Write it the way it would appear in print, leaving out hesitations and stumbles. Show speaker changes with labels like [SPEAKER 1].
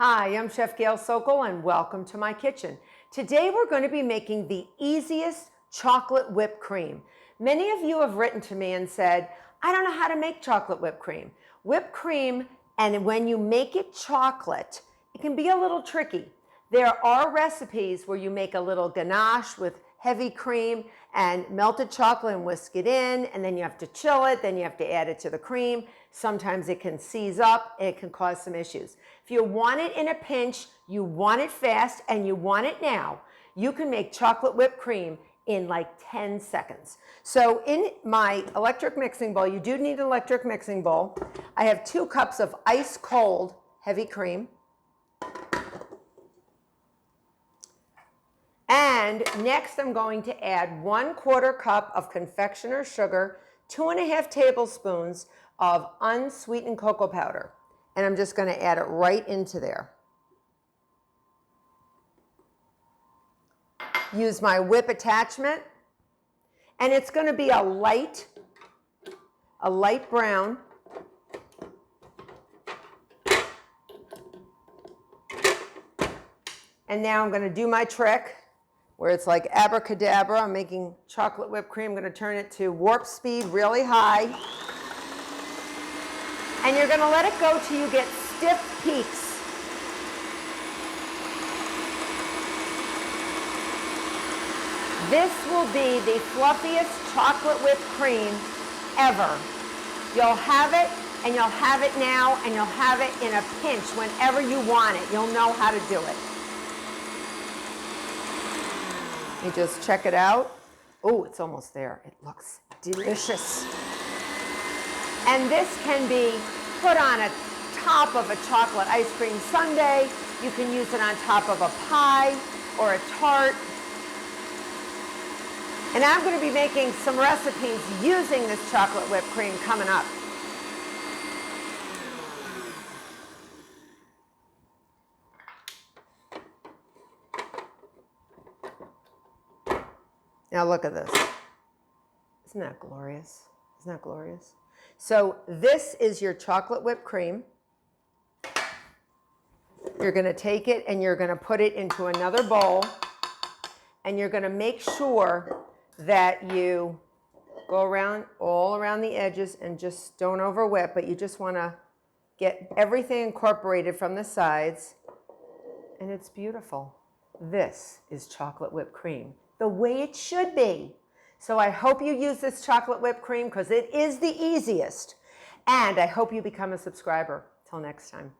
[SPEAKER 1] Hi, I'm Chef Gail Sokol and welcome to my kitchen. Today we're going to be making the easiest chocolate whipped cream. Many of you have written to me and said, I don't know how to make chocolate whipped cream. Whipped cream, and when you make it chocolate, it can be a little tricky. There are recipes where you make a little ganache with heavy cream and melted chocolate and whisk it in, and then you have to chill it, then you have to add it to the cream. Sometimes it can seize up and it can cause some issues. If you want it in a pinch, you want it fast, and you want it now, you can make chocolate whipped cream in like 10 seconds. So in my electric mixing bowl, you do need an electric mixing bowl. I have 2 cups of ice cold heavy cream. And next I'm going to add 1/4 cup of confectioner's sugar, 2½ tablespoons of unsweetened cocoa powder. And I'm just going to add it right into there. Use my whip attachment. And it's going to be a light brown. And now I'm going to do my trick where it's like abracadabra. I'm making chocolate whipped cream. I'm going to turn it to warp speed really high. And you're going to let it go till you get stiff peaks. This will be the fluffiest chocolate whipped cream ever. You'll have it, and you'll have it now, and you'll have it in a pinch whenever you want it. You'll know how to do it. You just check it out. Oh, it's almost there. It looks delicious. And this can be put on a top of a chocolate ice cream sundae. You can use it on top of a pie or a tart. And I'm going to be making some recipes using this chocolate whipped cream coming up. Now look at this. Isn't that glorious? Isn't that glorious? So this is your chocolate whipped cream. You're going to take it and you're going to put it into another bowl. And you're going to make sure that you go around all around the edges and just don't over whip, but you just want to get everything incorporated from the sides. And it's beautiful. This is chocolate whipped cream, the way it should be. So I hope you use this chocolate whipped cream because it is the easiest. And I hope you become a subscriber. Till next time.